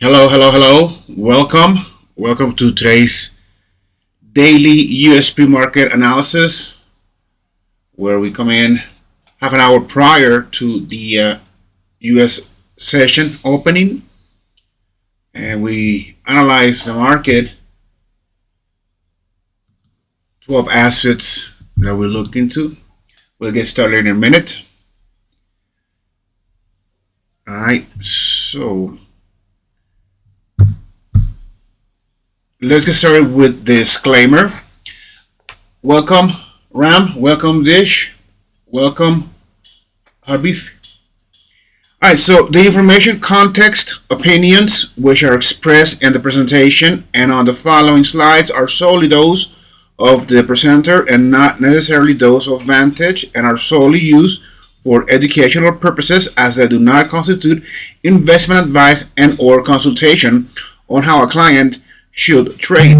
Hello, hello, hello. Welcome to today's daily US pre-market analysis, where we come in half an hour prior to the US session opening, and we analyze the market, 12 assets that we look into. We'll get started in a minute. All right, so let's get started with the disclaimer. Welcome, Ram. Welcome, Dish. Welcome, Habib. Alright, so the information, context, opinions which are expressed in the presentation and on the following slides are solely those of the presenter and not necessarily those of Vantage, and are solely used for educational purposes, as they do not constitute investment advice and or consultation on how a client should trade.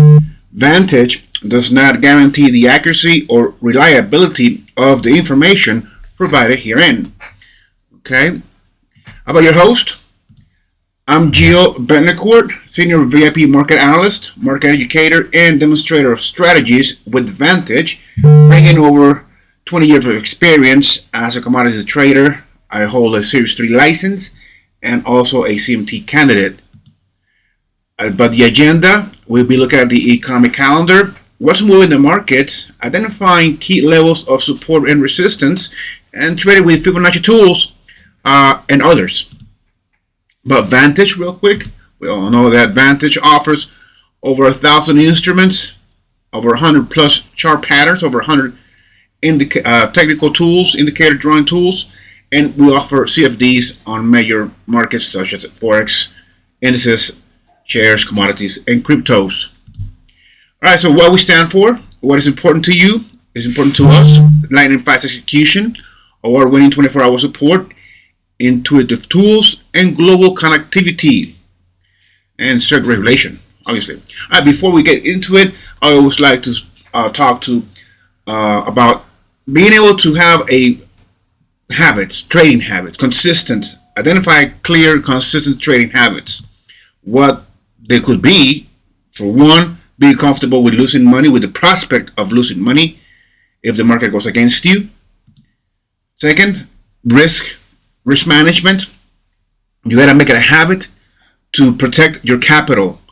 Vantage does not guarantee the accuracy or reliability of the information provided herein. Okay. How about your host? I'm Gio Betancourt, Senior VIP Market Analyst, Market Educator, and Demonstrator of Strategies with Vantage, bringing over 20 years of experience as a commodities trader. I hold a Series 3 license and also a CMT candidate. But the agenda, we'll be looking at the economic calendar, what's moving the markets, identifying key levels of support and resistance, and trading with Fibonacci tools and others. But Vantage, real quick, we all know that Vantage offers over 1,000 instruments, over 100 plus chart patterns, over 100 technical tools, indicator drawing tools, and we offer CFDs on major markets such as Forex, indices, shares, commodities, and cryptos. All right, so what we stand for, what is important to you, is important to us: lightning fast execution, award-winning 24-hour support, intuitive tools, and global connectivity, and strict regulation, obviously. All right, before we get into it, I always like to talk about being able to have trading habits, consistent, identify clear, consistent trading habits. What they could be: for one, be comfortable with losing money, with the prospect of losing money if the market goes against you. Second, risk management. You got to make it a habit to protect your capital.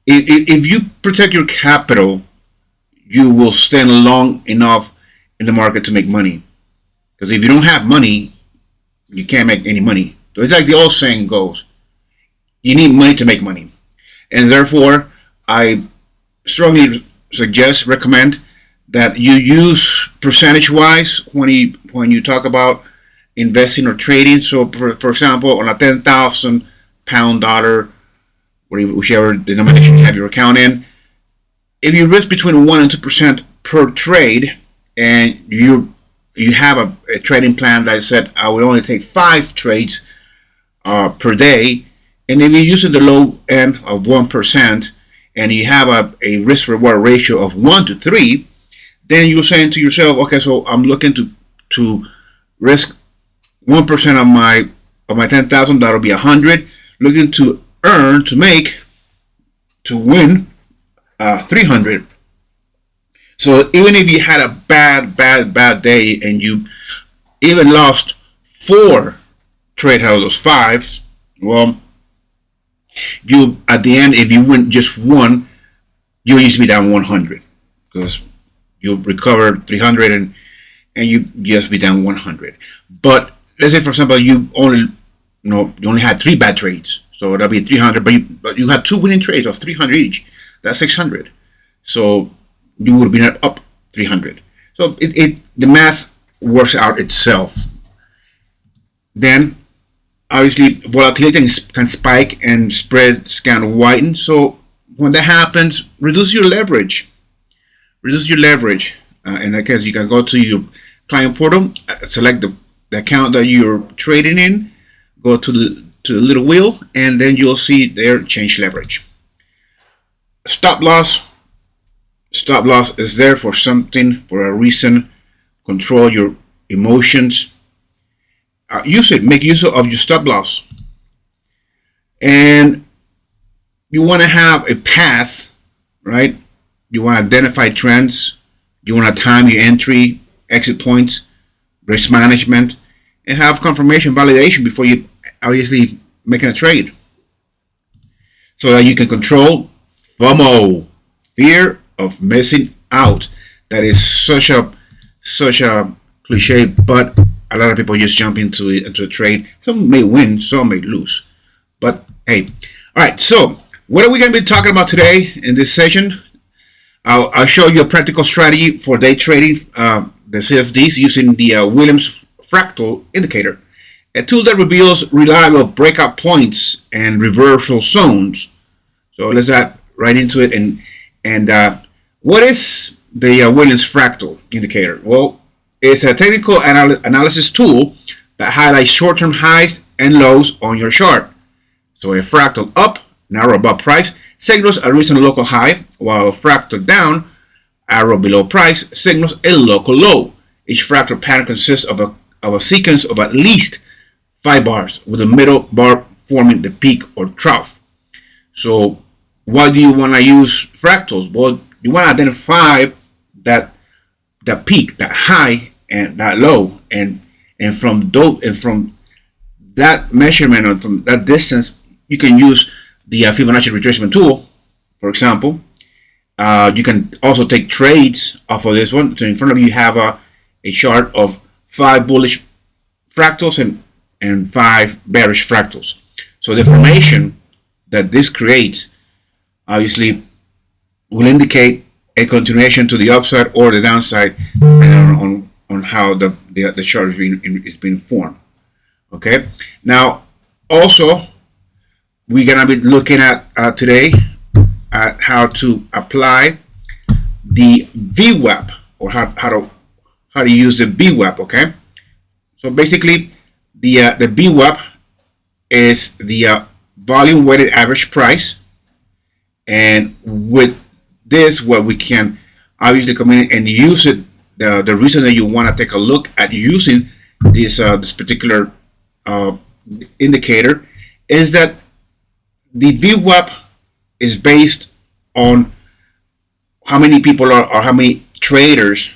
If you protect your capital, you will stand long enough in the market to make money. Because if you don't have money, you can't make any money. So it's like the old saying goes: you need money to make money. And therefore, I strongly recommend that you use percentage-wise when you talk about investing or trading. So, for example, on a £10,000 dollar, whichever denomination you have your account in, if you risk between 1 and 2% per trade, and you have a trading plan that said I will only take 5 trades per day, and if you're using the low end of 1%, and you have a risk-reward ratio of 1 to 3, then you're saying to yourself, okay, so I'm looking to risk 1% of my 10,000, that'll be 100. Looking to earn, to win 300. So even if you had a bad day and you even lost 4 trade out of those 5, well, you at the end, if you win just 1, you'll usually be down 100, because you'll recover 300 and you just be down 100. But let's say, for example, you only had 3 bad trades, so that'll be 300. But you had 2 winning trades of 300 each. That's 600. So you would be up 300. So the math works out itself. Then, obviously, volatility can spike and spreads can widen. So when that happens, reduce your leverage. In that case, you can go to your client portal, select the account that you're trading in, go to the little wheel, and then you'll see there change leverage. Stop loss is there for something, for a reason. Control your emotions. Make use of your stop loss. And you want to have a path, right? You want to identify trends. You want to time your entry, exit points, risk management, and have confirmation validation before you obviously making a trade, so that you can control FOMO, fear of missing out. That is such a cliche, but a lot of people just jump into a trade. Some may win, some may lose, but hey. All right, so what are we going to be talking about today in this session? I'll show you a practical strategy for day trading the CFDs using the Williams fractal indicator, a tool that reveals reliable breakout points and reversal zones. So let's get right into it. And what is the Williams fractal indicator? Well, it's a technical analysis tool that highlights short-term highs and lows on your chart. So a fractal up, narrow above price, signals a recent local high, while a fractal down, arrow below price, signals a local low. Each fractal pattern consists of a sequence of at least 5 bars, with the middle bar forming the peak or trough. So why do you want to use fractals? Well, you want to identify that peak, that high, and that low, and from that measurement, or from that distance, you can use the Fibonacci retracement tool, for example. You can also take trades off of this one. So in front of you, you have a chart of 5 bullish fractals and 5 bearish fractals. So the formation that this creates obviously will indicate a continuation to the upside or the downside, depending on how the chart is being formed. Okay. Now, also, we're gonna be looking at today at how to apply the VWAP, or how to use the VWAP. Okay. So basically, the VWAP is the volume weighted average price, and with this, what we can obviously come in and use it. The reason that you want to take a look at using this particular indicator is that the VWAP is based on how many people or how many traders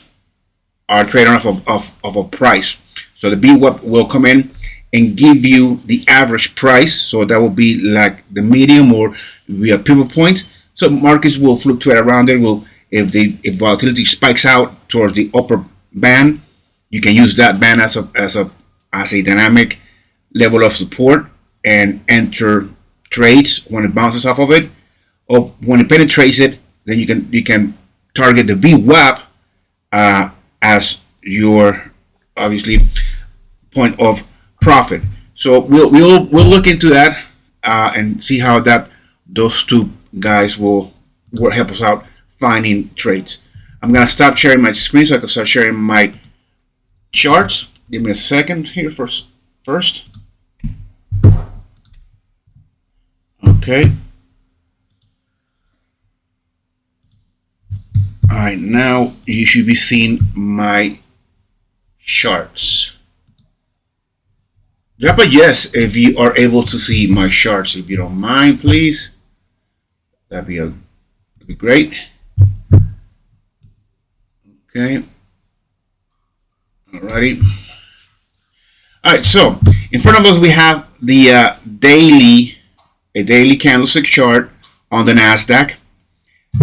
are trading off of a price. So the VWAP will come in and give you the average price. So that will be like the medium, or be a pivot point. So markets will fluctuate around there. If volatility spikes out towards the upper band, you can use that band as a dynamic level of support and enter trades when it bounces off of it, or when it penetrates it. Then you can target the VWAP as your obviously point of profit. So we'll look into that and see how those two guys will help us out finding trades. I'm gonna stop sharing my screen so I can start sharing my charts. Give me a second here first. Okay. All right, now you should be seeing my charts. Drop a yes if you are able to see my charts. If you don't mind, please. That'd be great. Okay. Alrighty. All right. So in front of us we have the daily candlestick chart on the Nasdaq,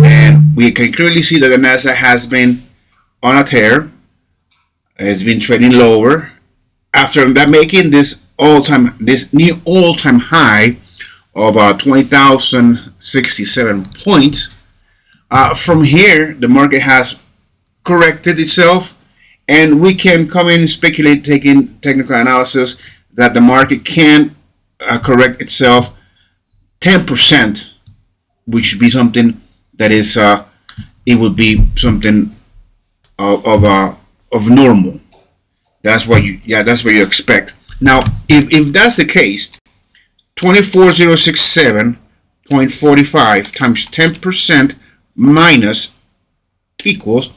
and we can clearly see that the Nasdaq has been on a tear. It's been trading lower after that, making this new all-time high of 20,067 points. From here, the market has corrected itself, and we can come in and speculate, taking technical analysis, that the market can correct itself 10%, which would be something that is it would be something of normal. That's what you expect. Now, if that's the case, 24,067.45 times 10% minus equals,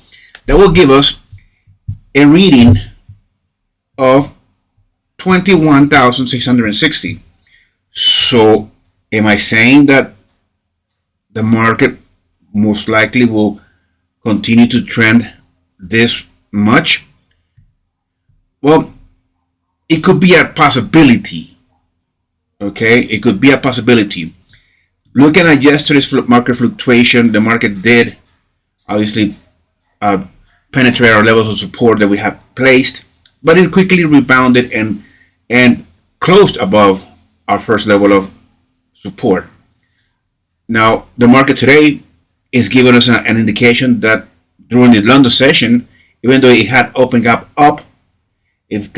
that will give us a reading of 21,660. So am I saying that the market most likely will continue to trend this much? Well, it could be a possibility. Okay, it could be a possibility. Looking at yesterday's market fluctuation, the market did obviously penetrate our levels of support that we have placed, but it quickly rebounded and closed above our first level of support. Now, the market today is giving us an indication that during the London session, even though it had opened up, it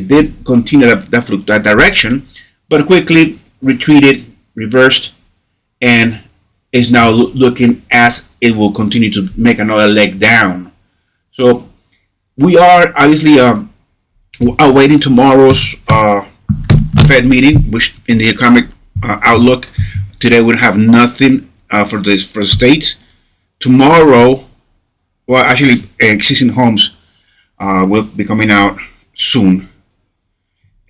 did continue that direction, but quickly retreated, reversed, and is now looking as it will continue to make another leg down. So we are obviously awaiting tomorrow's Fed meeting, which in the economic outlook today would have nothing for the states. Tomorrow, well, actually, existing homes will be coming out soon,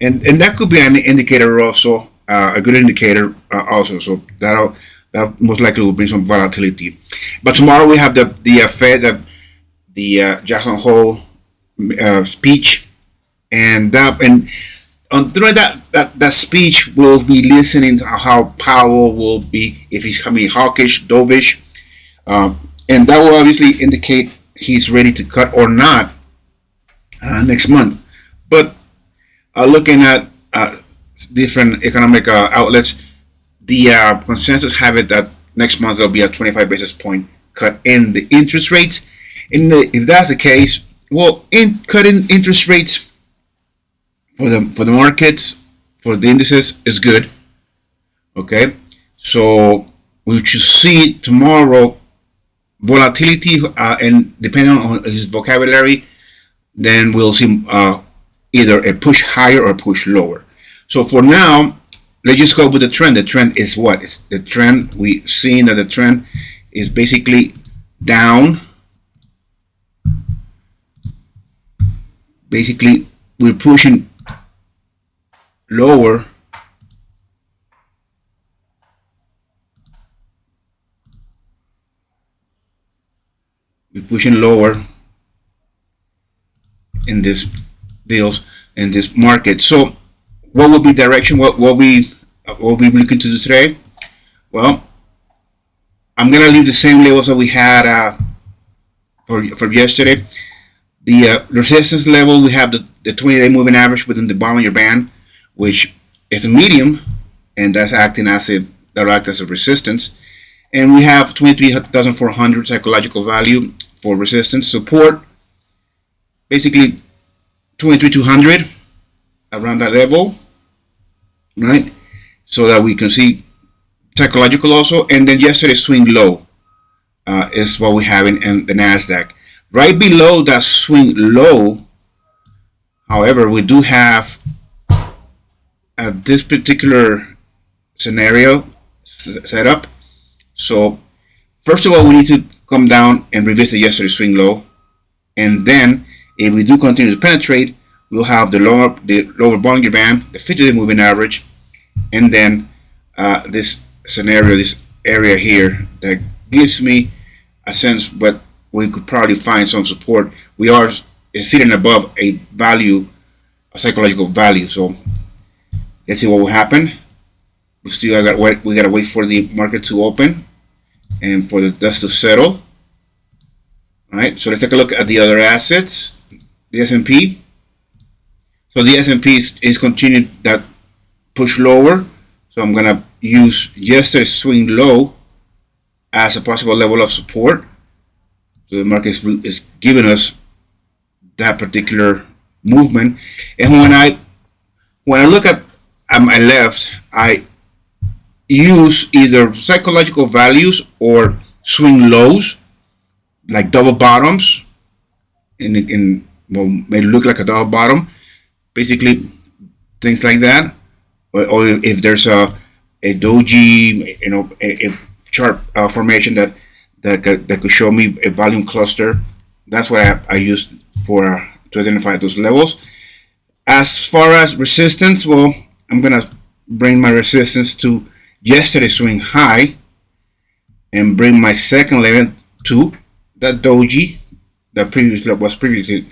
and that could be an indicator also, a good indicator also. So that most likely will bring some volatility. But tomorrow we have the Fed, the Jackson Hole speech, and during that speech, we'll be listening to how Powell will be, if he's coming hawkish, dovish, and that will obviously indicate he's ready to cut or not next month. But looking at different economic outlets, the consensus have it that next month there'll be a 25 basis point cut in the interest rates. If that's the case, well, in cutting interest rates for the markets, for the indices, is good. Okay, so we should see tomorrow volatility, and depending on his vocabulary, then we'll see either a push higher or a push lower. So for now, let's just go with the trend. The trend is what? It's the trend. We've seen that the trend is basically down. Basically, we're pushing lower. We're pushing lower in this deals, in this market. So what will be direction? What we looking to do today? Well, I'm gonna leave the same levels that we had for yesterday. The resistance level, we have the 20-day moving average within the Bollinger Band, which is a medium, and that's acting as a resistance. And we have 23,400 psychological value for resistance. Support, basically 23,200, around that level, right? So that we can see psychological also. And then yesterday's swing low is what we have in the NASDAQ. Right below that swing low, however, we do have this particular scenario set up. So first of all, we need to come down and revisit yesterday's swing low, and then if we do continue to penetrate, we'll have the lower Bollinger Band, the 50-day moving average, and then this scenario, this area here, that gives me a sense, but we could probably find some support. We are sitting above a value, a psychological value. So let's see what will happen. We gotta wait for the market to open and for the dust to settle. All right. So let's take a look at the other assets. The S&P. So the S&P is continuing that push lower. So I'm gonna use yesterday's swing low as a possible level of support. So the market is giving us that particular movement. And when I look at my left, I use either psychological values or swing lows, like double bottoms, well, may look like a double bottom, basically things like that. Or if there's a doji, a chart formation that could show me a volume cluster. That's what I used to identify those levels. As far as resistance, well, I'm gonna bring my resistance to yesterday's swing high, and bring my second level to that doji that was previously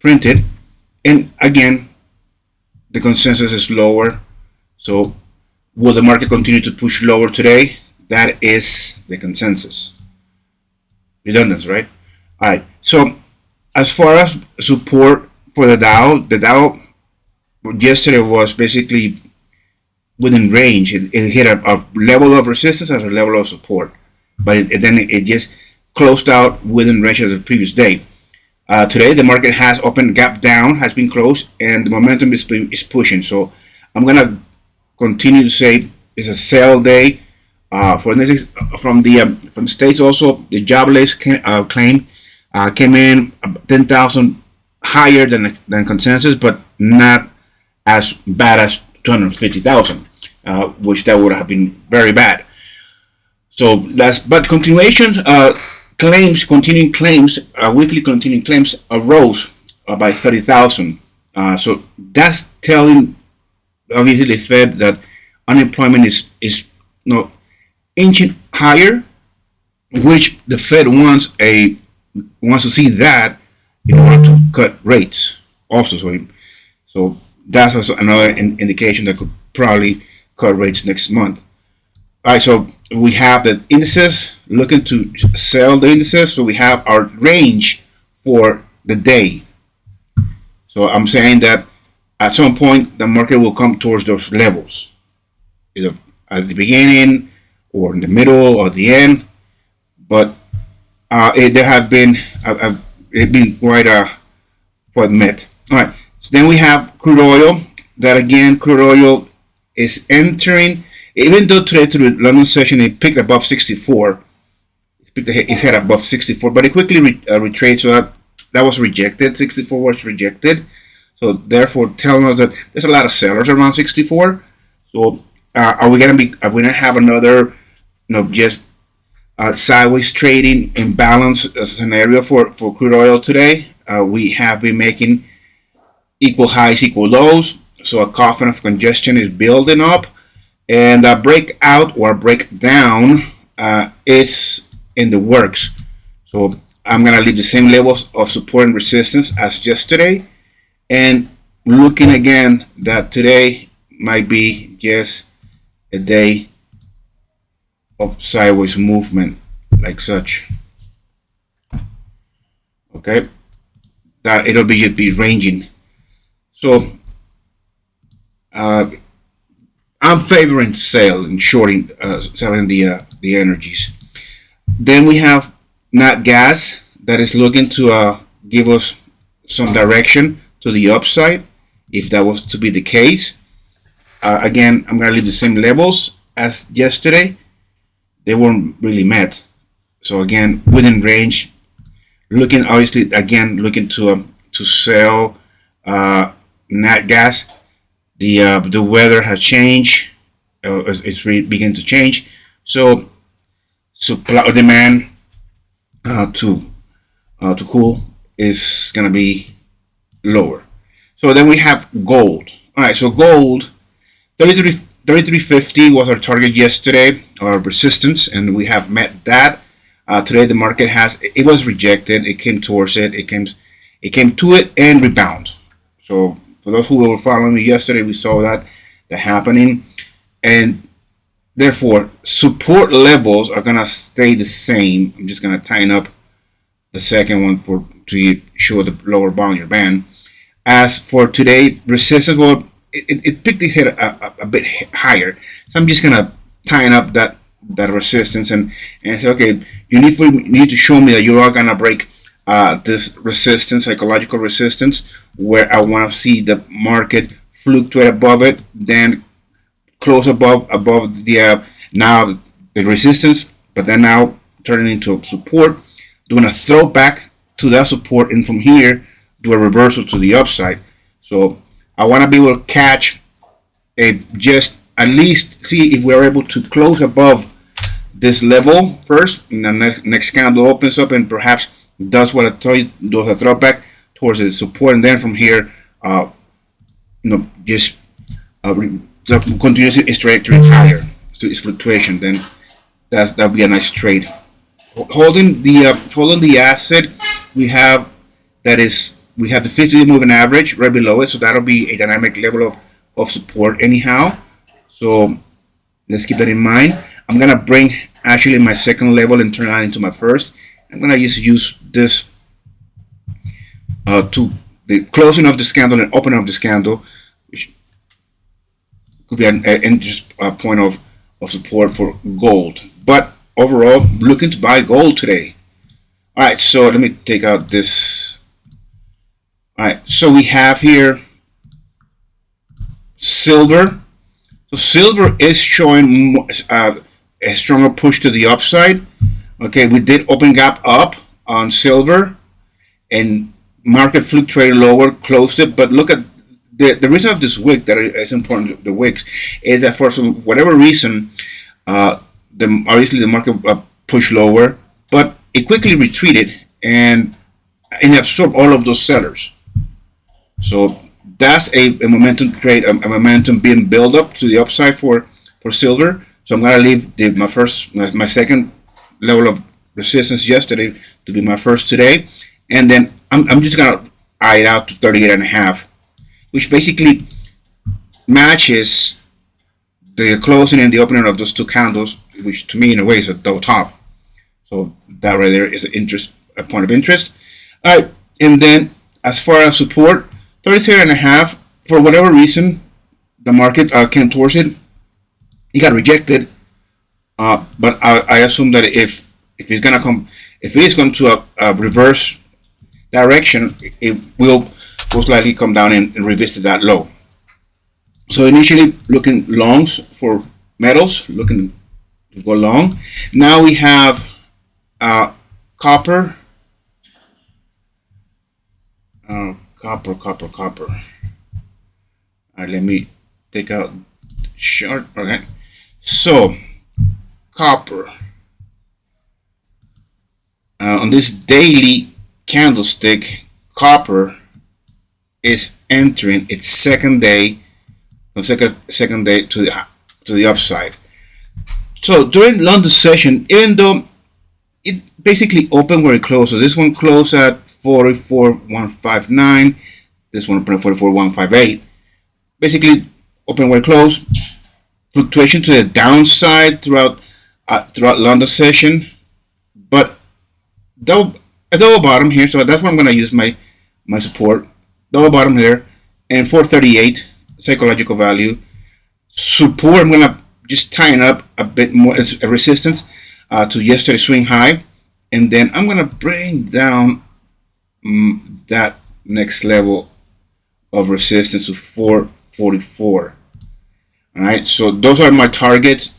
printed. And again, the consensus is lower. So will the market continue to push lower today? That is the consensus. Redundance, right? All right. So as far as support for the Dow yesterday was basically within range. It hit a level of resistance as a level of support, but then it just closed out within range of the previous day. Today the market has opened gap down, has been closed, and the momentum is pushing. So I'm gonna continue to say it's a sell day. For this, from the states also, the jobless claim came in 10,000 higher than consensus, but not as bad as 250,000, which that would have been very bad. So but continuation continuing claims, weekly continuing claims arose by 30,000. So that's telling obviously the Fed that unemployment is inching higher, which the Fed wants to see that in order to cut rates also. So that's also another indication that could probably cut rates next month. All right, so we have the indices looking to sell the indices. So we have our range for the day. So I'm saying that at some point the market will come towards those levels, either at the beginning or in the middle or the end. But there have been it's been quite met. All right. So then we have crude oil. That again, crude oil is entering. Even though today to the London session it peaked above 64, its head above 64, but it quickly retraced. So that was rejected. 64 was rejected. So therefore, telling us that there's a lot of sellers around 64. So are we gonna have another, just sideways trading imbalance scenario for crude oil today? We have been making equal highs, equal lows. So a coffin of congestion is building up, and a breakout or breakdown is in the works. So I'm gonna leave the same levels of support and resistance as yesterday, and looking again that today might be just a day of sideways movement like such. Okay, that it'll be ranging. So I'm favoring sale and shorting, selling the energies. Then we have nat gas that is looking to give us some direction to the upside. If that was to be the case, again, I'm gonna leave the same levels as yesterday. They weren't really met. So again, within range, looking obviously again looking to sell nat gas. The weather has changed. It's beginning to change. So supply or demand to cool is gonna be lower. So then we have gold. All right, so gold 33.50 was our target yesterday, our resistance, and we have met that. Today the market it was rejected. It came towards it. It came to it and rebound. So for those who were following me yesterday, we saw that happening, and therefore support levels are gonna stay the same. I'm just gonna tighten up the second one to show the lower Bollinger Band. As for today, resistance, well, it picked the head a bit higher, so I'm just gonna tighten up that resistance and say, okay, you need to show me that you are gonna break this resistance, psychological resistance, where I want to see the market fluctuate above it, then close above the now the resistance, but then now turning into support, doing a throwback to that support, and from here do a reversal to the upside. So I want to be able to catch just at least see if we're able to close above this level first, and the next candle opens up and perhaps does what I told you, does a throwback towards the support, and then from here, just continuously its trajectory higher. So it's fluctuation. Then that'll be a nice trade. Holding the asset, we have we have the 50 moving average right below it, so that'll be a dynamic level of support anyhow. So let's keep that in mind. I'm gonna bring actually my second level and turn that into my first. I'm gonna use this to the closing of this candle and opening of this candle, which could be an interest point of support for gold. But overall, looking to buy gold today. All right, so let me take out this. All right, so we have here silver. So silver is showing a stronger push to the upside. Okay, we did open gap up on silver, and market fluctuated lower, closed it. But look at the reason of this wick that is important. The wicks is that for whatever reason, obviously the market pushed lower, but it quickly retreated and absorbed all of those sellers. So that's a momentum trade, a momentum being built up to the upside for silver. So I'm gonna leave my second level of resistance yesterday to be my first today, and then I'm just gonna eye it out to 38.5, which basically matches the closing and the opening of those two candles, which to me in a way is a double top. So that right there is a point of interest. All right, and then as far as support, 33.5. For whatever reason, the market came towards it. It got rejected, but I assume that if it's gonna come, if it is going to a reverse direction, it will most likely come down and revisit that low. So initially looking longs for metals, looking to go long. Now we have copper. Copper. All right, let me take out short. Okay, so copper on this daily candlestick, copper is entering its second day to the upside. So during London session, even though it basically opened where it closed, so this one closed at 44,159. This one opened at 44,158. Basically, open where it closed. Fluctuation to the downside throughout London session, but a double bottom here. So that's where I'm going to use my support. Double bottom here, and 438 psychological value. Support, I'm going to just tighten up a bit more. It's a resistance to yesterday's swing high, and then I'm going to bring down that next level of resistance to 444. All right, so those are my targets.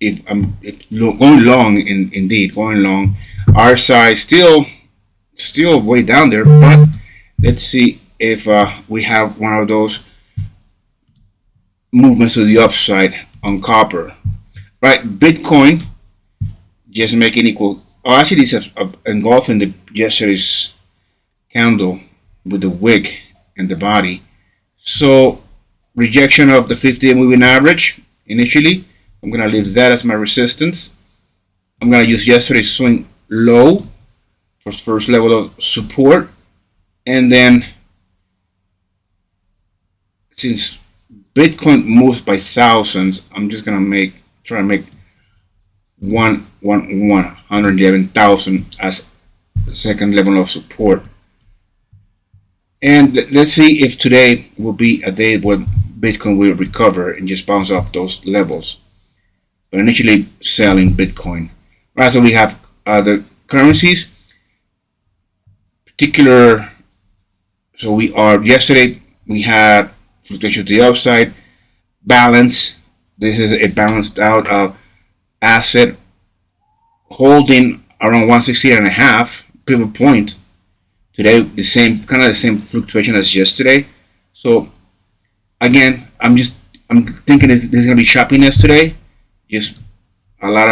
If I'm going long, indeed going long, RSI still way down there, but let's see if we have one of those movements to the upside on copper. Right, Bitcoin just making equal. Oh, actually, it's engulfing the yesterday's candle with the wick and the body. So rejection of the 50-day moving average initially. I'm going to leave that as my resistance. I'm going to use yesterday's swing low for first level of support. And then since Bitcoin moves by thousands, I'm just going to try to make 111,000 as the second level of support. And let's see if today will be a day where Bitcoin will recover and just bounce off those levels. But initially selling Bitcoin. Right, so we have the currencies. So yesterday we had fluctuation to the upside. Balance. This is a balanced out asset holding around 168.5 pivot point. Today, the same fluctuation as yesterday. So again, I'm thinking this is gonna be choppiness today. Just a lot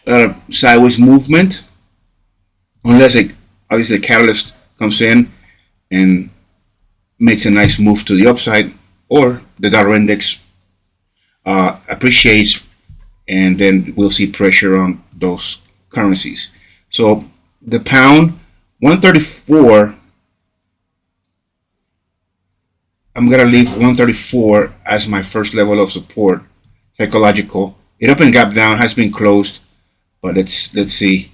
of sideways movement, unless obviously a catalyst comes in and makes a nice move to the upside, or the dollar index appreciates and then we'll see pressure on those currencies. So the pound 134, I'm gonna leave 134 as my first level of support, psychological. It opened gap down, has been closed, but let's see.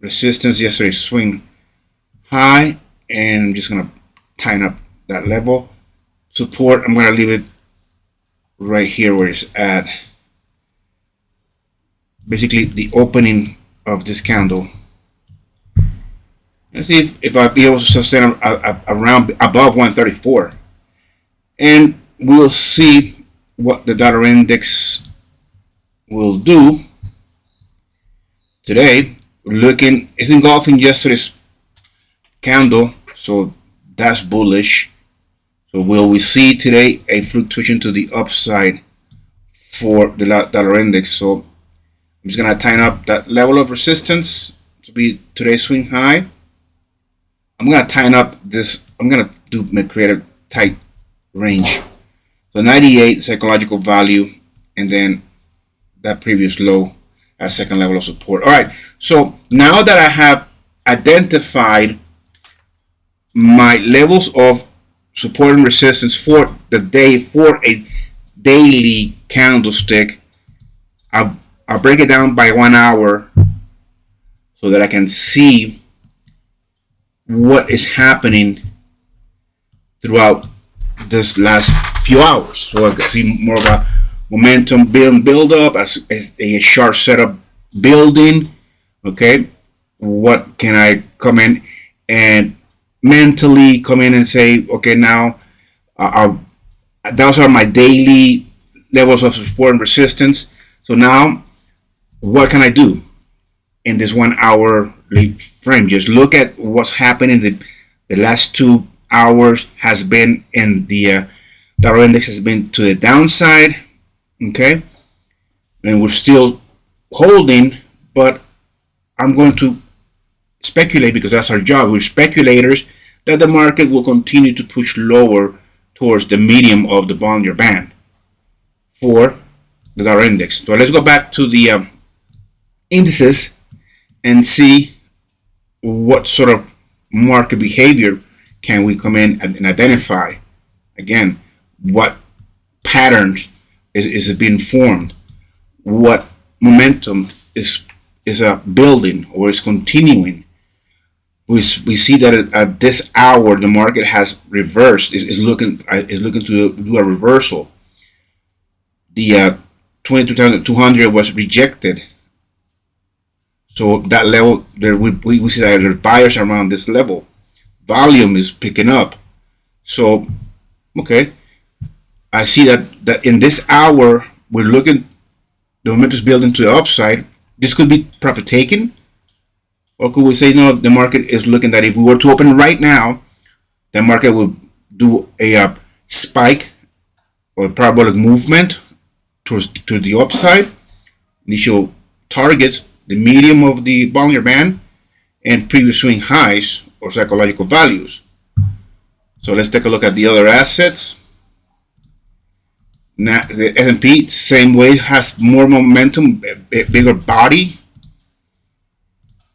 Resistance yesterday, swing high, and I'm just gonna tighten up that level. Support, I'm gonna leave it right here where it's at. Basically the opening of this candle. Let's see if I'll be able to sustain around above 134. And we'll see what the dollar index will do today. Looking, it's engulfing yesterday's candle, so that's bullish. So will we see today a fluctuation to the upside for the dollar index? So I'm just gonna tighten up that level of resistance to be today's swing high. I'm gonna tighten up this. I'm gonna create a tight range. So 98 psychological value, and then that previous low as second level of support. All right. So now that I have identified my levels of support and resistance for the day, for a daily candlestick, I'll break it down by 1 hour so that I can see what is happening throughout this last few hours. So I can see more of a momentum build up, as a sharp setup building. Okay, what can I come in and mentally come in and say, okay, now those are my daily levels of support and resistance. So now what can I do in this 1 hour frame? Just look at what's happening. The last 2 hours has been in the dollar index has been to the downside. Okay, and we're still holding, but I'm going to speculate, because that's our job. We're speculators, that the market will continue to push lower towards the medium of the Bollinger Band for the dollar index. So let's go back to the indices and see what sort of market behavior can we come in and identify. Again, what patterns is being formed, what momentum is building or is continuing. We see that at this hour the market has reversed, is looking to do a reversal. The 22,200 was rejected, so that level there we see that there are buyers around this level. Volume is picking up, so okay, I see that in this hour we're looking, the momentum is building to the upside. This could be profit taking, or could we say no, the market is looking that if we were to open right now, the market will do a spike or parabolic movement to the upside. Initial targets, the medium of the Bollinger Band, and previous swing highs or psychological values. So let's take a look at the other assets. Now the S&P, same way, has more momentum, bigger body.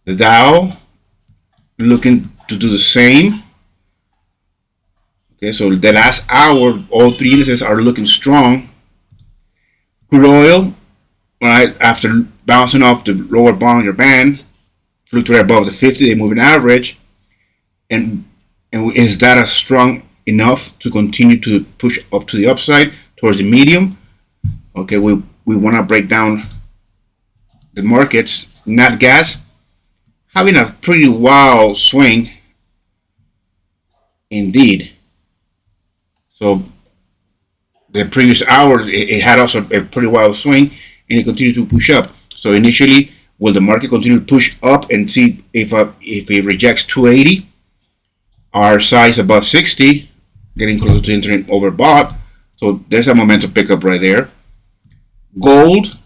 The Dow looking to do the same. Okay, so the last hour, all three indices are looking strong. Crude oil, right, after bouncing off the lower Bollinger Band, fluctuate above the 50-day moving average, and is that a strong enough to continue to push up to the upside towards the medium? Okay, we want to break down the markets. Nat gas having a pretty wild swing indeed. So the previous hour it had also a pretty wild swing, and it continued to push up. So initially, will the market continue to push up and see if it rejects 280, our size above 60, getting close to entering overbought? So there's a momentum pickup right there. Gold,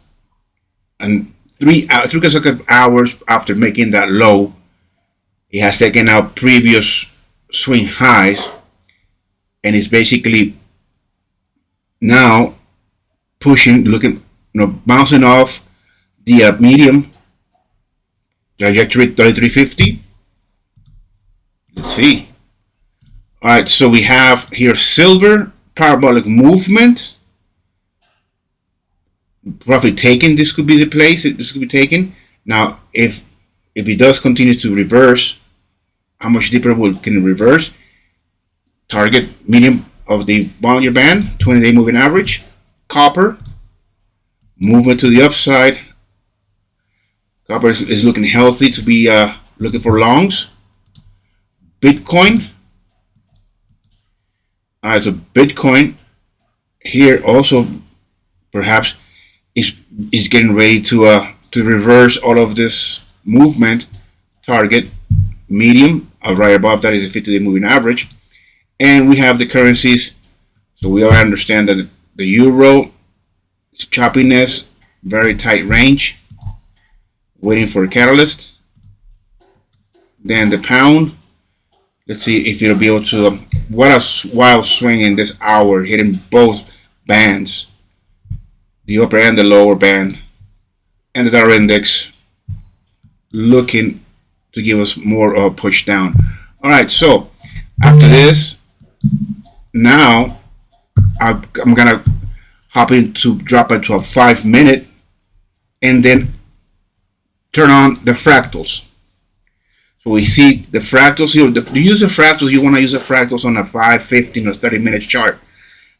and three consecutive hours after making that low, it has taken out previous swing highs, and it's basically now pushing, looking bouncing off the medium trajectory 3350. Let's see. All right, so we have here silver parabolic movement, profit taken. This could be the place this could be taken. Now, if it does continue to reverse, how much deeper can it reverse? Target medium of the Bollinger Band, 20-day moving average. Copper, movement to the upside. Copper is looking healthy to be looking for longs. Bitcoin. All right, so Bitcoin here also perhaps is getting ready to reverse all of this movement. Target medium right above that is a 50-day moving average, and we have the currencies. So we all understand that the euro choppiness, very tight range, waiting for a catalyst. Then the pound. Let's see if it'll be able to. What a wild swing in this hour, hitting both bands, the upper and the lower band, and the dollar index looking to give us more push down. All right, so after this, now I'm gonna hop into drop into a 5-minute, and then turn on the fractals. So we see the fractals here. To use the fractals, you want to use the fractals on a 5, 15, or 30-minute chart.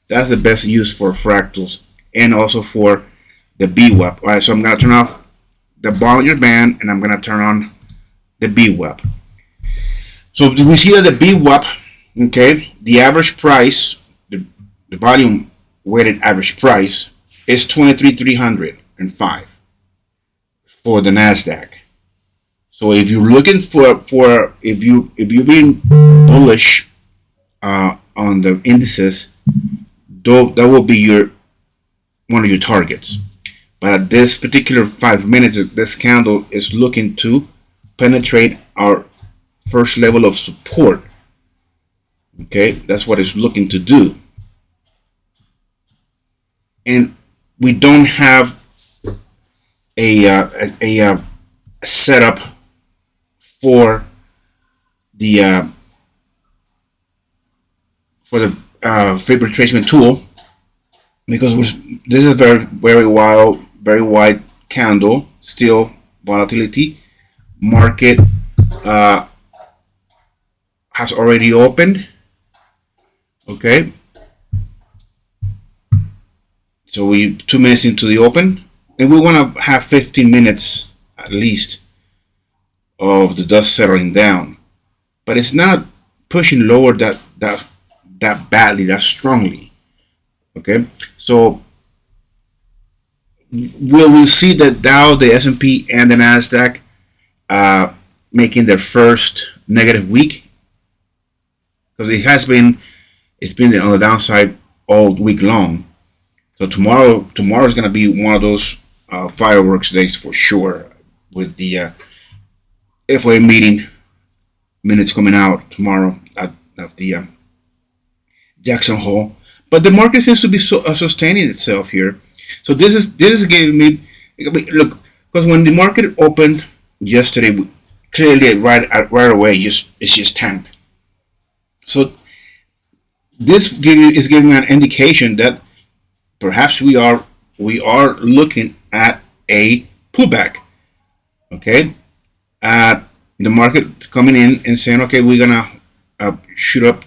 That's the best use for fractals, and also for the VWAP. All right, so I'm going to turn off the Bollinger Band, and I'm going to turn on the VWAP. So we see that the VWAP, okay, the average price, the volume weighted average price is 23,305 for the Nasdaq. So if you're looking for if you've been bullish on the indices, that will be one of your targets. But at this particular 5 minutes, this candle is looking to penetrate our first level of support. Okay, that's what it's looking to do. And we don't have a setup for the fib retracement tool, because this is a very wide candle, still volatility. Market has already opened. Okay, so we 2 minutes into the open, and we want to have 15 minutes at least of the dust settling down, but it's not pushing lower that badly, that strongly. Okay, so we'll see the Dow, the S&P, and the Nasdaq making their first negative week, because it's been on the downside all week long. So tomorrow is going to be one of those fireworks days for sure, with the FOA meeting minutes coming out tomorrow at the Jackson Hole. But the market seems to be sustaining itself here. So this is giving me, look, because when the market opened yesterday, clearly right away it's just tanked. So this is giving me an indication that perhaps we are looking at a pullback. Okay, the market coming in and saying, okay, we're gonna shoot up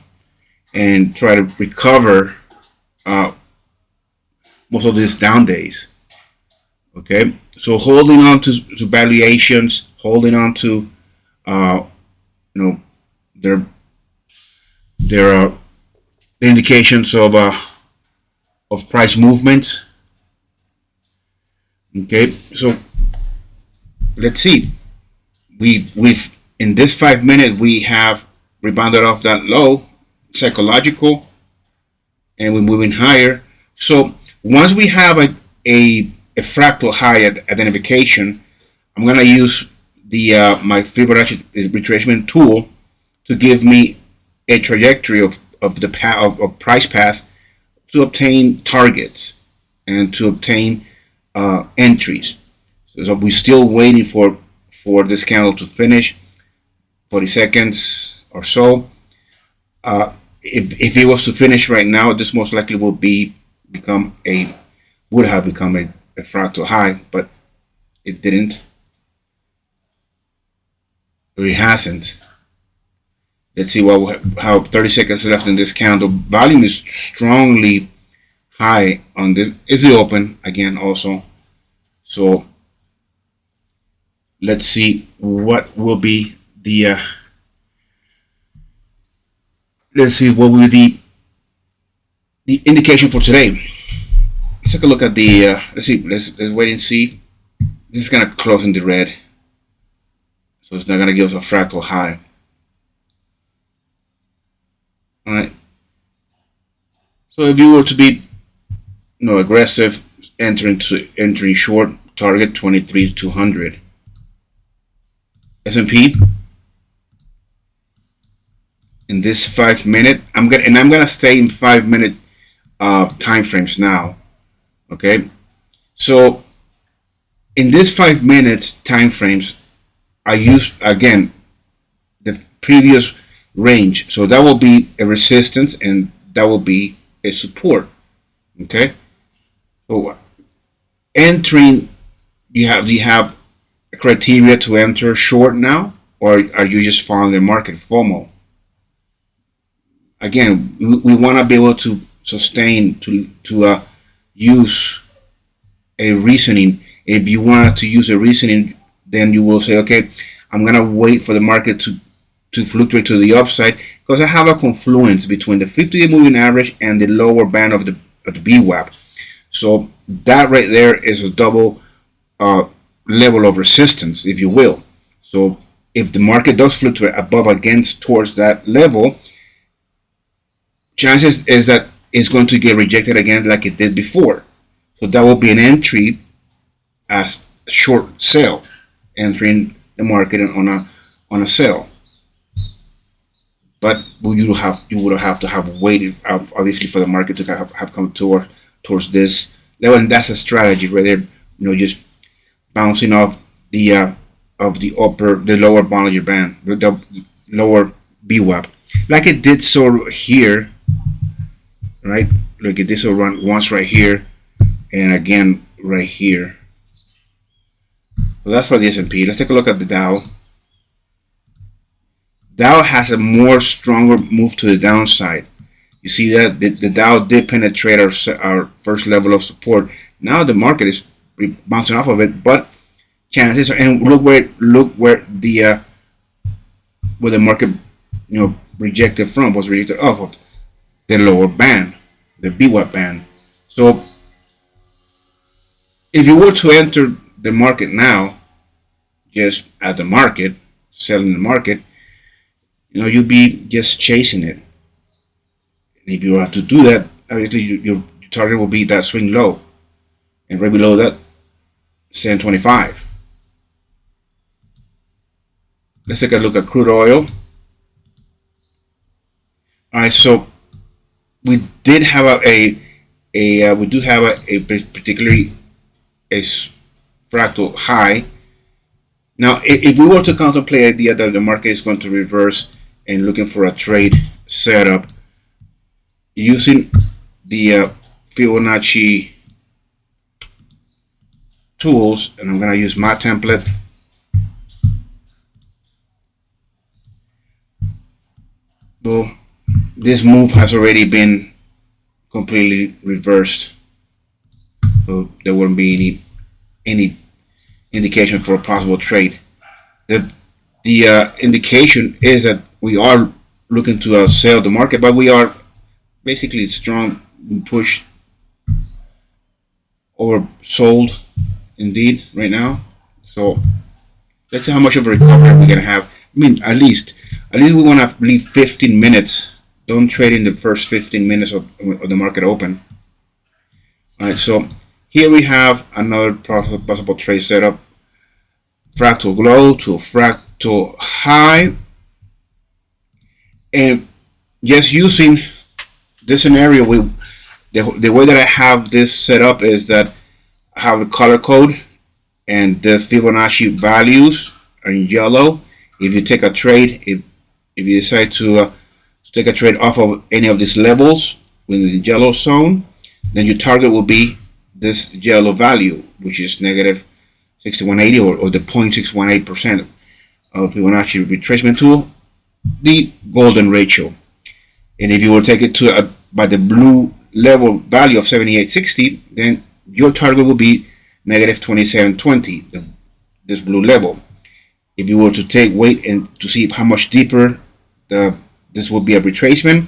and try to recover most of these down days. Okay, so holding on to valuations, holding on to their indications of price movements. Okay, so let's see. We've in this 5 minute we have rebounded off that low, psychological, and we're moving higher. So once we have a fractal high identification, I'm gonna use the my Fibonacci retracement tool to give me a trajectory of price path to obtain targets and to obtain entries. So we're still waiting for this candle to finish, 40 seconds or so. If it was to finish right now, this most likely will would have become a fractal high, but it didn't, or it hasn't. Let's see how 30 seconds left in this candle. Volume is strongly high on this. Is the open again also? So let's see what will be the let's see what will be the indication for today. Let's take a look at the let's see, let's wait and see. This is gonna close in the red, so it's not gonna give us a fractal high. All right, so if you were to be aggressive, entering short, target 23,200. S&P in this 5 minute, I'm gonna stay in 5 minute time frames now. Okay, so in this 5 minutes time frames, I use again the previous range, so that will be a resistance and that will be a support. Okay, so entering, do you have a criteria to enter short now, or are you just following the market FOMO? Again, we want to be able to sustain, to use a reasoning. If you want to use a reasoning, then you will say, okay, I'm gonna wait for the market to fluctuate to the upside, because I have a confluence between the 50-day moving average and the lower band of the VWAP. So that right there is a double level of resistance, if you will. So if the market does fluctuate above, against, towards that level, chances is that it's going to get rejected again like it did before. So that will be an entry as short sale, entering the market on a sell. But you would have to have waited, obviously, for the market to have come towards this level, and that's a strategy where they're just bouncing off the lower Bollinger Band, the lower VWAP, like it did so here, right? Like it did so once right here, and again right here. So that's for the S&P. Let's take a look at the Dow. Dow has a more stronger move to the downside. You see that the Dow did penetrate our first level of support. Now the market is bouncing off of it, but chances are, and look where the market rejected from, was rejected off of the lower band, the VWAP band. So if you were to enter the market now, just at the market, selling the market, you'd be just chasing it. And if you have to do that, obviously your target will be that swing low, and right below that, 725. Let's take a look at crude oil. All right, so we did have we do have a particularly a fractal high. Now, if we were to contemplate the idea that the market is going to reverse and looking for a trade setup using the Fibonacci tools, and I'm going to use my template. So this move has already been completely reversed, so there wouldn't be any indication for a possible trade. The indication is that we are looking to sell the market, but we are basically strong push or sold indeed right now. So let's see how much of a recovery we're gonna have. I mean, at least we want to leave 15 minutes. Don't trade in the first 15 minutes of the market open. All right, so here we have another possible trade setup. Fractal low to a fractal high, and just using this scenario, the way that I have this set up is that I have the color code, and the Fibonacci values are in yellow. If you take a trade, if you decide to take a trade off of any of these levels within the yellow zone, then your target will be this yellow value, which is negative 6180, or the 0.618% of Fibonacci retracement tool, the golden ratio. And if you will take it to by the blue level value of 7860, then your target will be negative 2720, this blue level. If you were to wait and to see how much deeper this will be a retracement,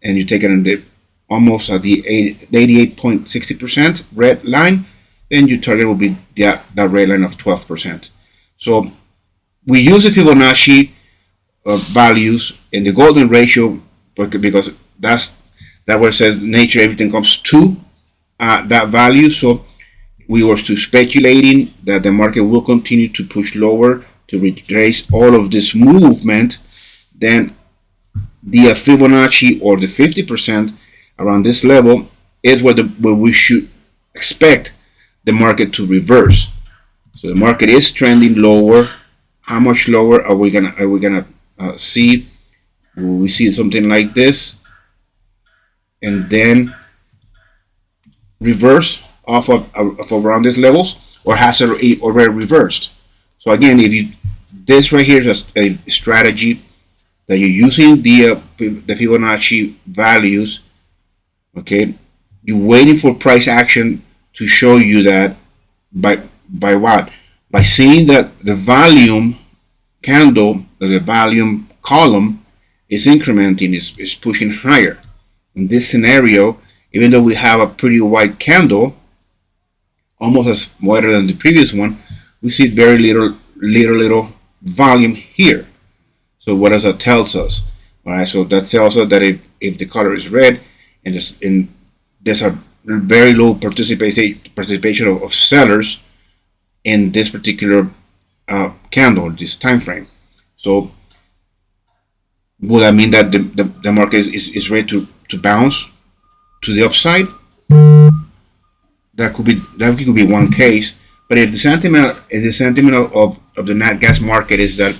and you take it on the almost at the 88.60% red line, then your target will be that red line of 12%. So we use the Fibonacci values in the golden ratio because that's where it says nature everything comes to that value. So we were to speculating that the market will continue to push lower to retrace all of this movement, then the Fibonacci, or the 50% around this level, is where we should expect the market to reverse. So the market is trending lower. How much lower are we gonna see? Will we see something like this, and then reverse off of around these levels, or has it already reversed? So again, this right here is a strategy that you're using the Fibonacci values. Okay, you're waiting for price action to show you that by what? By seeing that the volume candle, the volume column is incrementing, is pushing higher. In this scenario, even though we have a pretty wide candle, almost as wider than the previous one, we see very little volume here. So what does that tells us? All right, so that tells us that if the color is red and there's a very low participation of sellers in this particular candle, this time frame. So would that mean that the market is ready to bounce to the upside? That could be one case. But if the sentiment of the nat gas market is that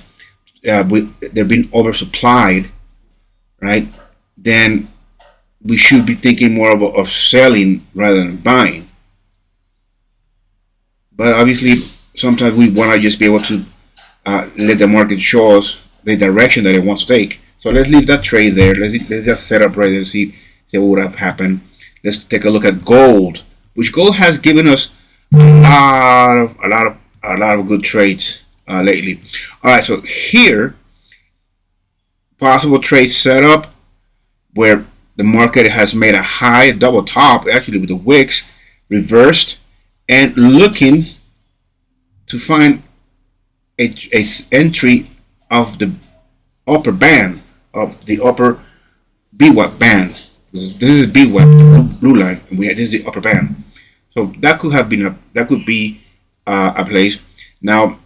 they're being oversupplied, right? Then we should be thinking more of selling rather than buying. But obviously, sometimes we want to just be able to let the market show us the direction that it wants to take. So let's leave that trade there. Let's just set up right there and see what would have happened. Let's take a look at gold, which gold has given us a lot of good trades lately. All right, so here, possible trade setup where the market has made a high double top, actually with the wicks reversed, and looking to find a entry of the upper band of the upper BWAP band. This is BWAP, blue line, and this is the upper band. So that could be a place. Now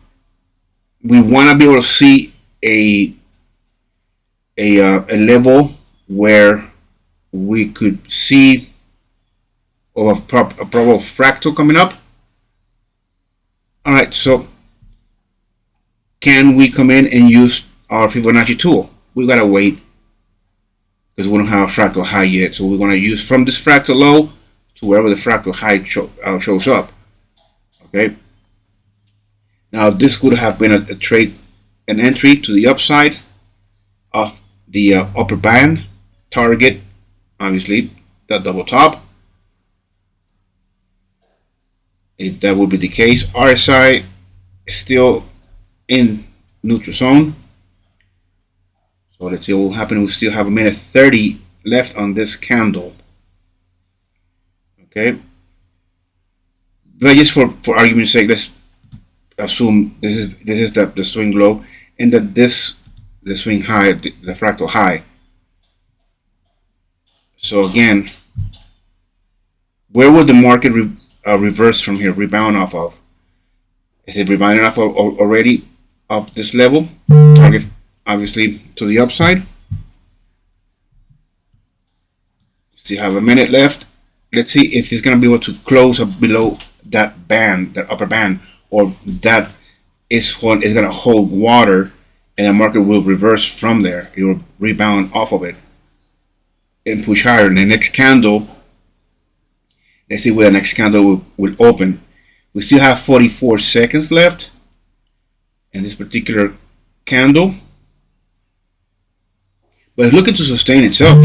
we want to be able to see a level where we could see a probable fractal coming up. All right, so can we come in and use our Fibonacci tool? We gotta wait because we don't have a fractal high yet. So we're gonna use from this fractal low to wherever the fractal high shows up. Okay. Now this could have been a trade, an entry to the upside of the upper band target. Obviously, that double top. If that would be the case, RSI is still in neutral zone. So let's see what will happen. We still have a minute 30 left on this candle. Okay. But just for argument's sake, let's assume this is the swing low, and that the swing high, the fractal high. So again, where would the market reverse from here, rebound off of? Is it rebounding off of already of this level? Target obviously to the upside. Still have a minute left. Let's see if it's going to be able to close up below that band, that upper band, or that is going to hold water, and the market will reverse from there. It will rebound off of it and push higher. And the next candle, let's see where the next candle will open. We still have 44 seconds left in this particular candle, but it's looking to sustain itself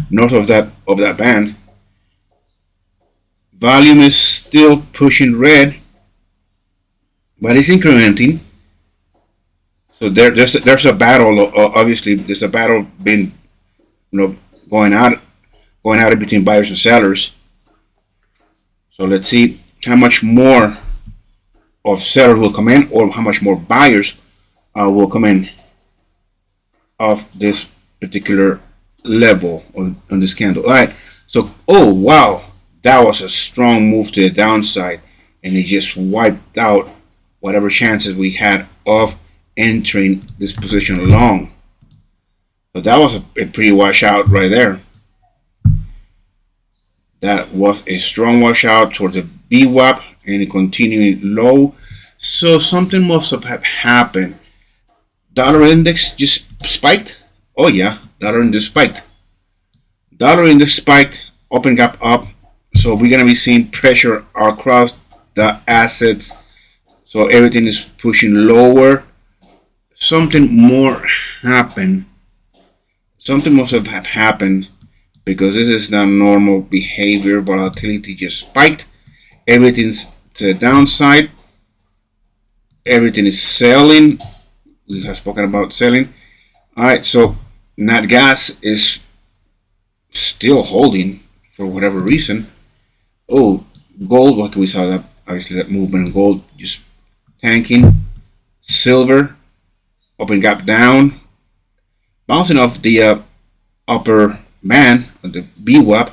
north of that band. Volume is still pushing red, but it's incrementing. So there's a battle. Obviously, there's a battle being, going out between buyers and sellers. So let's see how much more of sellers will come in, or how much more buyers will come in of this particular level on this candle. All right. So, oh wow, that was a strong move to the downside, and it just wiped out whatever chances we had of entering this position long. So that was a pretty washout right there. That was a strong washout towards the VWAP, and it continuing low. So something must have happened. Dollar index just spiked. Oh yeah, dollar index spiked. Dollar index spiked, open gap up. So we're gonna be seeing pressure across the assets. So everything is pushing lower. Something more happened. Something must have happened, because this is not normal behavior. Volatility just spiked. Everything's to the downside. Everything is selling. We have spoken about selling. All right, so nat gas is still holding for whatever reason. Oh, gold. What can we saw that? Obviously, that movement in gold just tanking. Silver, open gap down, bouncing off the upper band of the VWAP.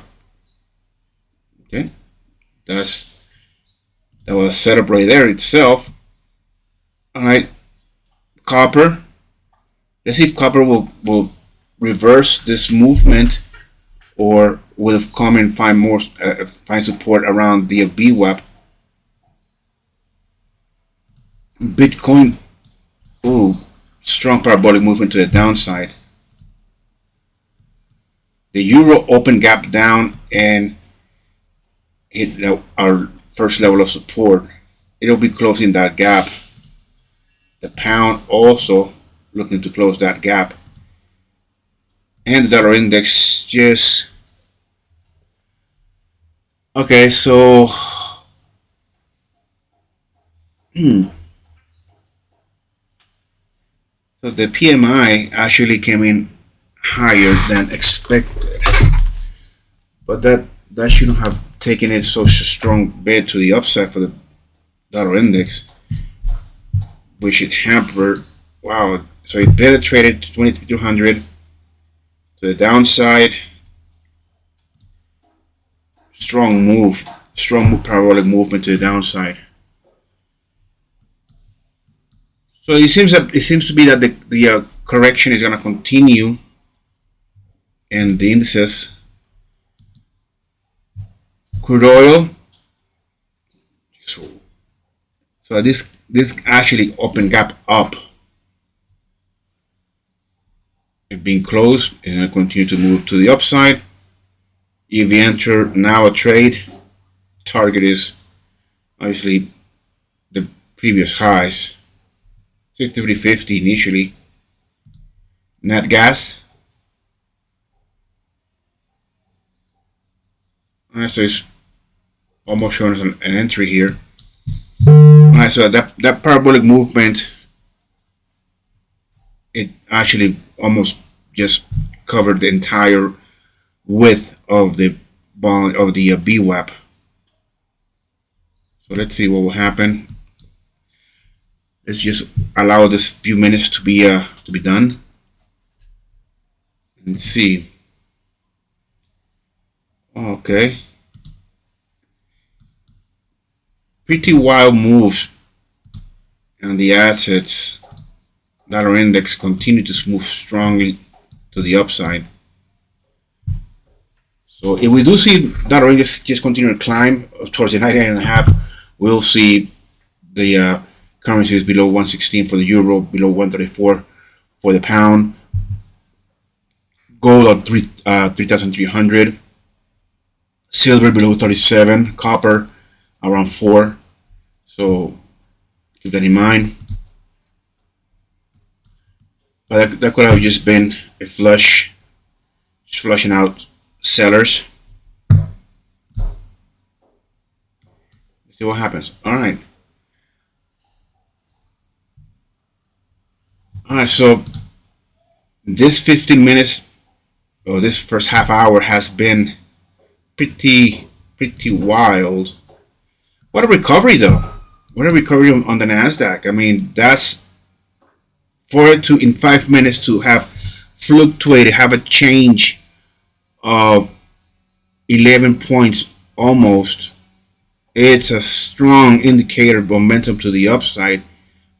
Okay, that was a setup right there itself. All right, copper. Let's see if copper will reverse this movement, or will come and find support around the VWAP. Bitcoin, ooh, strong parabolic movement to the downside. The euro open gap down and hit our first level of support. It'll be closing that gap. The pound also looking to close that gap. And the dollar index just... Okay, so... So the PMI actually came in higher than expected, but that shouldn't have taken it so strong bid to the upside for the dollar index, which it hampered. Wow, so it penetrated 23,200 to the downside. Strong parabolic movement to the downside. So it seems to be that the correction is going to continue, and the indices, crude oil. So this actually open gap up. It being closed is going to continue to move to the upside. If you enter now a trade, target is obviously the previous highs. 63.50 initially. Nat gas. So it's almost showing us an entry here. Alright, so that parabolic movement, it actually almost just covered the entire width of the bond of the VWAP. So let's see what will happen. Let's just allow this few minutes to be done and see. Okay, pretty wild moves, and the assets dollar index continue to move strongly to the upside. So if we do see dollar index just continue to climb towards the 99.5, we'll see the currencies below 116 for the euro, below 134 for the pound, gold at 3,300, silver below 37, copper around 4. So keep that in mind. But that could have just been a flush, just flushing out sellers. Let's see what happens. All right. All right. So this 15 minutes or this first half hour has been pretty wild. What a recovery, though. What a recovery on the Nasdaq. I mean, that's for it to in 5 minutes to have fluctuated, have a change of 11 points almost. It's a strong indicator of momentum to the upside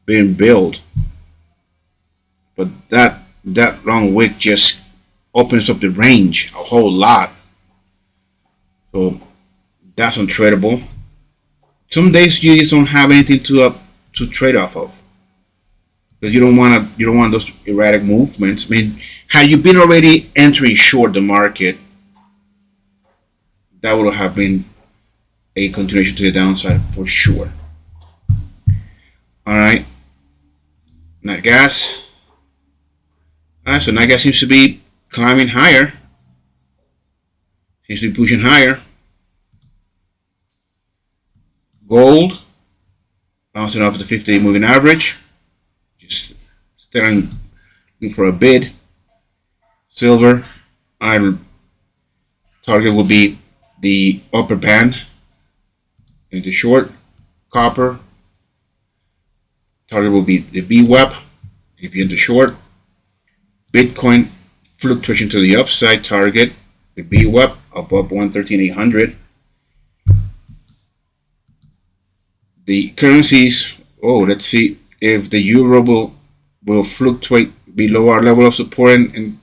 being built. But that long wick just opens up the range a whole lot. So that's untradeable. Some days you just don't have anything to trade off of. Because you don't want those erratic movements. I mean, had you been already entering short the market, that would have been a continuation to the downside for sure. All right, nat gas. All right, so nat gas seems to be climbing higher. Seems to be pushing higher. Gold bouncing off the 50-day moving average. Just staring, looking for a bid. Silver, our target will be the upper band in the short. Copper, target will be the VWAP if you're into short. Bitcoin, fluctuation to the upside, target the VWAP above 113,800. The currencies, let's see if the euro will fluctuate below our level of support and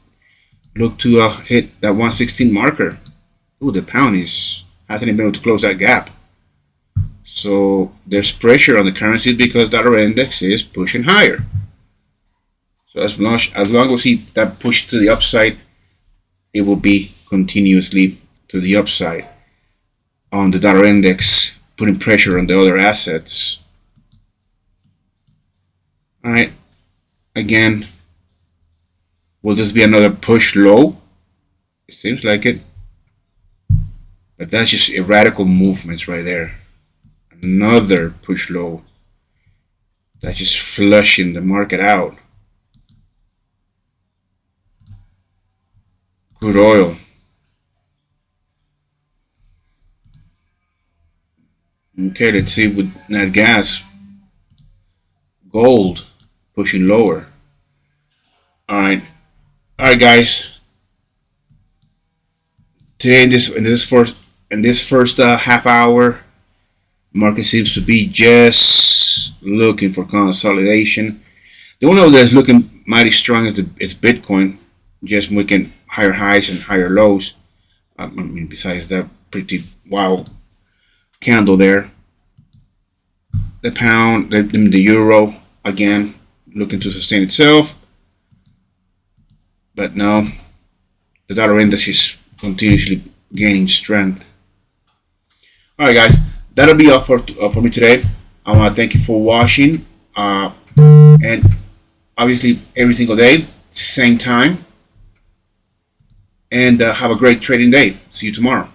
look to hit that 116 marker. The pound hasn't been able to close that gap. So there's pressure on the currencies because dollar index is pushing higher. So as long as we see that push to the upside, it will be continuously to the upside on the dollar index, putting pressure on the other assets. All right, again, will this be another push low? It seems like it. But that's just erratical movements right there. Another push low. That's just flushing the market out. Crude oil. Okay, let's see with nat gas. Gold pushing lower. All right, guys. Today in this first half hour, market seems to be just looking for consolidation. The one that's looking mighty strong is Bitcoin, just making higher highs and higher lows. I mean, besides that pretty wild candle there. The pound, the euro, again, looking to sustain itself. But no, the dollar index is continuously gaining strength. All right, guys, that'll be all for me today. I want to thank you for watching. And obviously, every single day, same time. And have a great trading day. See you tomorrow.